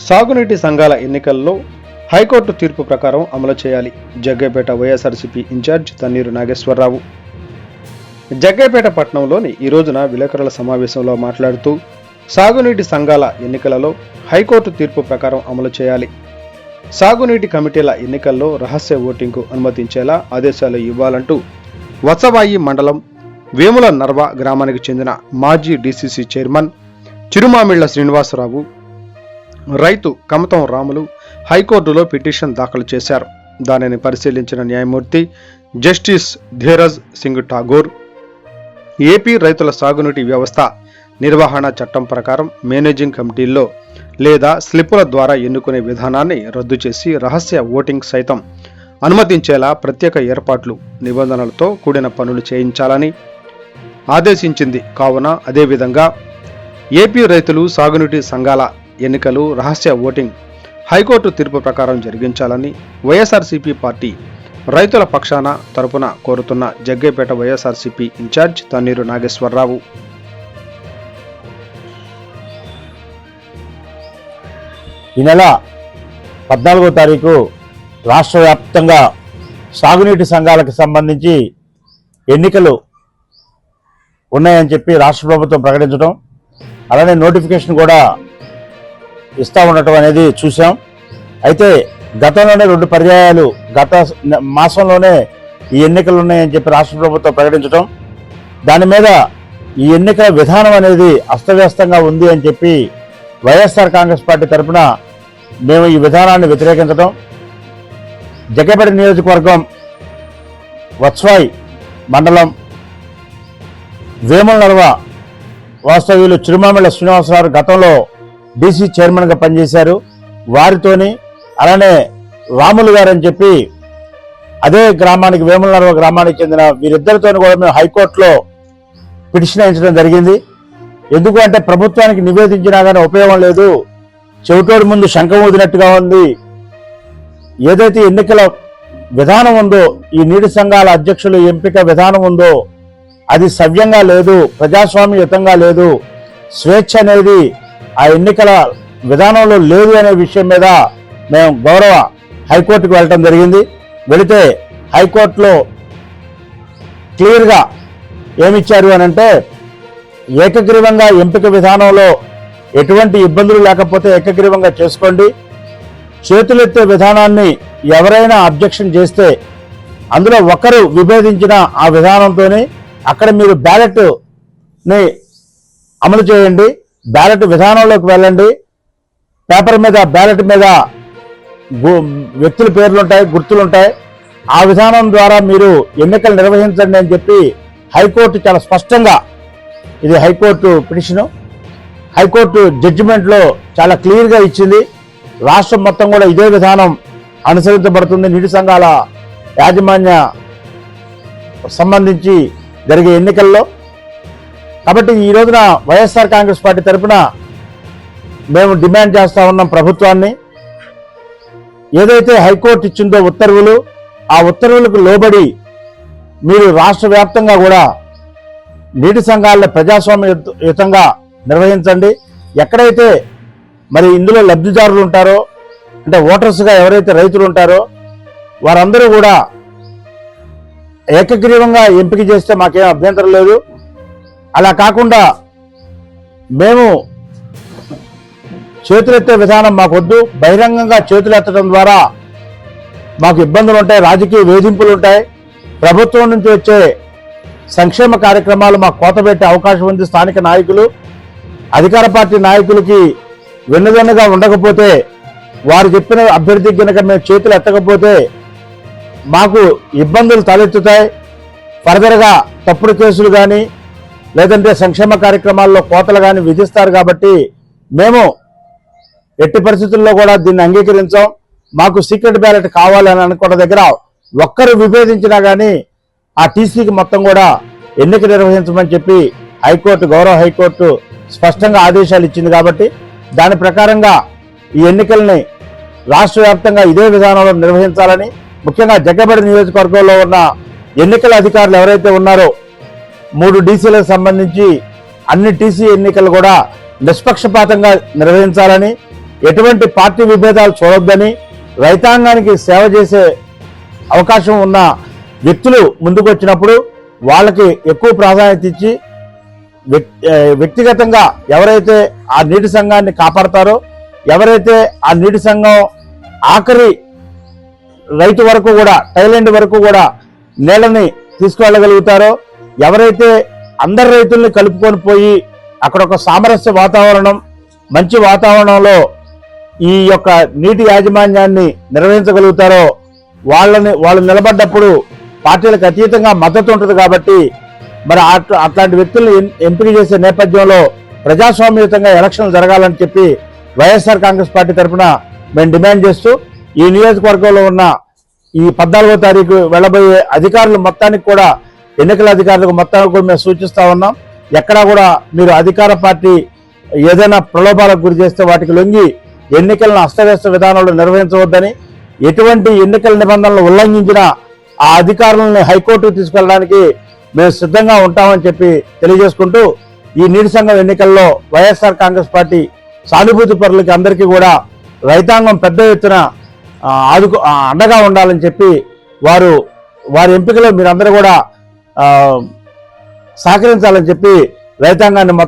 సాగునీటి సంఘాల ఎన్నికల్లో హైకోర్టు తీర్పు ప్రకారం అమలు చేయాలి. జగ్గయ్యపేట వైఎస్ఆర్సీపీ ఇన్ఛార్జ్ తన్నీరు నాగేశ్వరరావు జగ్గయ్యపేట పట్టణంలోని ఈ రోజున విలేకరుల సమావేశంలో మాట్లాడుతూ, సాగునీటి సంఘాల ఎన్నికలలో హైకోర్టు తీర్పు ప్రకారం అమలు చేయాలి. సాగునీటి కమిటీల ఎన్నికల్లో రహస్య ఓటింగ్కు అనుమతించేలా ఆదేశాలు ఇవ్వాలంటూ వత్సవాయి మండలం వేముల నర్వ గ్రామానికి చెందిన మాజీ డీసీసీ చైర్మన్ చిరుమామిళ్ల శ్రీనివాసరావు, రైతు కమతం రాములు హైకోర్టులో పిటిషన్ దాఖలు చేశారు. దానిని పరిశీలించిన న్యాయమూర్తి జస్టిస్ ధీరజ్ సింగ్ ఠాగూర్, ఏపీ రైతుల సాగునీటి వ్యవస్థ నిర్వహణ చట్టం ప్రకారం మేనేజింగ్ కమిటీల్లో లేదా స్లిప్పుల ద్వారా ఎన్నుకునే విధానాన్ని రద్దు చేసి రహస్య ఓటింగ్ సైతం అనుమతించేలా ప్రత్యేక ఏర్పాట్లు, నిబంధనలతో కూడిన పనులు చేయించాలని ఆదేశించింది. కావున అదేవిధంగా ఏపీ రైతులు సాగునీటి సంఘాల ఎన్నికలు రహస్య ఓటింగ్ హైకోర్టు తీర్పు ప్రకారం జరిగించాలని వైఎస్ఆర్సీపీ పార్టీ రైతుల పక్షాన తరపున కోరుతున్న జగ్గయ్యపేట వైఎస్ఆర్సీపీ ఇన్ఛార్జ్ తన్నీరు నాగేశ్వరరావు. ఈ నెల 14వ తారీఖు రాష్ట్ర వ్యాప్తంగా సాగునీటి సంఘాలకు సంబంధించి ఎన్నికలు ఉన్నాయని చెప్పి రాష్ట్ర ప్రభుత్వం ప్రకటించడం, అలానే నోటిఫికేషన్ కూడా ఇస్తూ ఉండటం అనేది చూసాం. అయితే గతంలోనే 2 పర్యాయాలు గత మాసంలోనే ఈ ఎన్నికలు ఉన్నాయని చెప్పి రాష్ట్ర ప్రభుత్వం ప్రకటించడం, దాని మీద ఈ ఎన్నికల విధానం అనేది అస్తవ్యస్తంగా ఉంది అని చెప్పి వైఎస్ఆర్ కాంగ్రెస్ పార్టీ తరఫున మేము ఈ విధానాన్ని వ్యతిరేకించడం, జగ్గయ్యపేట నియోజకవర్గం వత్సవాయి మండలం వేముల నర్వ వాస్తవ్యులు చిరుమామిళ్ల శ్రీనివాసరావు గతంలో డీసీ చైర్మన్గా పనిచేశారు. వారితోని అలానే రాములు గారు అని చెప్పి అదే గ్రామానికి వేముల నర్వ గ్రామానికి చెందిన వీరిద్దరితో కూడా మేము హైకోర్టులో పిటిషన్ వేయించడం జరిగింది. ఎందుకు అంటే ప్రభుత్వానికి నివేదించినా కానీ ఉపయోగం లేదు, చెవిటోడి ముందు శంఖం ఊదినట్టుగా ఉంది. ఏదైతే ఎన్నికల విధానం ఉందో, ఈ నీటి సంఘాల అధ్యక్షులు ఎంపిక విధానం ఉందో అది సవ్యంగా లేదు, ప్రజాస్వామ్యయుతంగా లేదు, స్వేచ్ఛ అనేది ఆ ఎన్నికల విధానంలో లేదు అనే విషయం మీద మేము గౌరవ హైకోర్టుకు వెళ్ళటం జరిగింది. వెళితే హైకోర్టులో క్లియర్గా ఏమిచ్చారు అని అంటే, ఏకగ్రీవంగా ఎంపిక విధానంలో ఎటువంటి ఇబ్బందులు లేకపోతే ఏకగ్రీవంగా చేసుకోండి, చేతులెత్తే విధానాన్ని ఎవరైనా అబ్జెక్షన్ చేస్తే అందులో ఒకరు విభేదించిన ఆ విధానంతోనే అక్కడ మీరు బ్యాలెట్ని అమలు చేయండి, బ్యాలెట్ విధానంలోకి వెళ్ళండి, పేపర్ మీద బ్యాలెట్ మీద వ్యక్తుల పేర్లుంటాయి, గుర్తులుంటాయి, ఆ విధానం ద్వారా మీరు ఎన్నికలు నిర్వహించండి అని చెప్పి హైకోర్టు చాలా స్పష్టంగా, ఇది హైకోర్టు పిటిషను, హైకోర్టు జడ్జిమెంట్లో చాలా క్లియర్గా ఇచ్చింది. రాష్ట్రం మొత్తం కూడా ఇదే విధానం అనుసరించబడుతుంది నీటి సంఘాల యాజమాన్య సంబంధించి జరిగే ఎన్నికల్లో. కాబట్టి ఈ రోజున వైఎస్ఆర్ కాంగ్రెస్ పార్టీ తరఫున మేము డిమాండ్ చేస్తా ఉన్నాం ప్రభుత్వాన్ని, ఏదైతే హైకోర్టు ఇచ్చిందో ఉత్తర్వులు, ఆ ఉత్తర్వులకు లోబడి మీరు రాష్ట్ర వ్యాప్తంగా కూడా నీటి సంఘాలను ప్రజాస్వామ్యయుతంగా నిర్వహించండి. ఎక్కడైతే మరి ఇందులో లబ్ధిదారులు ఉంటారో, అంటే ఓటర్స్గా ఎవరైతే రైతులు ఉంటారో వారందరూ కూడా ఏకగ్రీవంగా ఎంపిక చేస్తే మాకేం అభ్యంతరం లేదు. అలా కాకుండా మేము చేతులెత్తే విధానం మాకొద్దు, బహిరంగంగా చేతులెత్తడం ద్వారా మాకు ఇబ్బందులు ఉంటాయి, రాజకీయ వేధింపులు ఉంటాయి, ప్రభుత్వం నుంచి వచ్చే సంక్షేమ కార్యక్రమాలు మాకు కోతబెట్టే అవకాశం ఉంది. స్థానిక నాయకులు, అధికార పార్టీ నాయకులకి వెన్నుదన్నుగా ఉండకపోతే, వారు చెప్పిన అభ్యర్థికి కనుక మేము చేతులు ఎత్తకపోతే మాకు ఇబ్బందులు తలెత్తుతాయి. ఫర్దర్గా తప్పుడు కేసులు కానీ లేదంటే సంక్షేమ కార్యక్రమాల్లో కోతలు కానీ విధిస్తారు. కాబట్టి మేము ఎట్టి పరిస్థితుల్లో కూడా దీన్ని అంగీకరించాం. మాకు సీక్రెట్ బ్యాలెట్ కావాలని అనుకున్న దగ్గర ఒక్కరు విభేదించినా కానీ ఆ టీసీకి మొత్తం కూడా ఎన్నిక నిర్వహించమని చెప్పి హైకోర్టు, గౌరవ హైకోర్టు స్పష్టంగా ఆదేశాలు ఇచ్చింది. కాబట్టి దాని ప్రకారంగా ఈ ఎన్నికల్ని రాష్ట్ర వ్యాప్తంగా ఇదే విధానంలో నిర్వహించాలని, ముఖ్యంగా జగ్గయ్యపేట నియోజకవర్గంలో ఉన్న ఎన్నికల అధికారులు ఎవరైతే ఉన్నారో 3 డీసీలకు సంబంధించి అన్ని టీసీ ఎన్నికలు కూడా నిష్పక్షపాతంగా నిర్వహించాలని, ఎటువంటి పార్టీ విభేదాలు చూడొద్దని, రైతాంగానికి సేవ చేసే అవకాశం ఉన్న వ్యక్తులు ముందుకు వచ్చినప్పుడు వాళ్ళకి ఎక్కువ ప్రాధాన్యత ఇచ్చి వ్యక్తిగతంగా ఎవరైతే ఆ నీటి సంఘాన్ని కాపాడతారో, ఎవరైతే ఆ నీటి సంఘం ఆఖరి రైతు వరకు కూడా, టైలెండ్ వరకు కూడా నీళ్ళని తీసుకువెళ్ళగలుగుతారో, ఎవరైతే అందరి రైతుల్ని కలుపుకొని పోయి అక్కడ ఒక సామరస్య వాతావరణం, మంచి వాతావరణంలో ఈ యొక్క నీటి యాజమాన్యాన్ని నిర్వహించగలుగుతారో వాళ్ళు నిలబడ్డప్పుడు పార్టీలకు అతీతంగా మద్దతు ఉంటుంది. కాబట్టి మరి అట్లాంటి వ్యక్తులను ఎంపిక చేసే నేపథ్యంలో ప్రజాస్వామ్యయుతంగా ఎలక్షన్లు జరగాలని చెప్పి వైఎస్ఆర్ కాంగ్రెస్ పార్టీ తరఫున మేము డిమాండ్ చేస్తూ ఈ నియోజకవర్గంలో ఉన్న ఈ 14వ తారీఖు వెళ్ళబోయే అధికారులు మొత్తానికి కూడా, ఎన్నికల అధికారులకు మొత్తానికి కూడా మేము సూచిస్తా ఉన్నాం. ఎక్కడా కూడా మీరు అధికార పార్టీ ఏదైనా ప్రలోభాలకు గురి చేస్తే వాటికి లొంగి ఎన్నికలను అస్తవ్యస్త విధానంలో నిర్వహించవద్దని, ఎటువంటి ఎన్నికల నిబంధనలు ఉల్లంఘించినా ఆ అధికారులను హైకోర్టుకు తీసుకెళ్ళడానికి మేము సిద్ధంగా ఉంటామని చెప్పి తెలియజేసుకుంటూ, ఈ నీటి సంఘం ఎన్నికల్లో వైఎస్ఆర్ కాంగ్రెస్ పార్టీ సానుభూతి పరులకి అందరికీ కూడా రైతాంగం పెద్ద ఎత్తున అండగా ఉండాలని చెప్పి వారి ఎంపికలో మీరందరూ కూడా సహకరించాలని చెప్పి రైతాంగాన్ని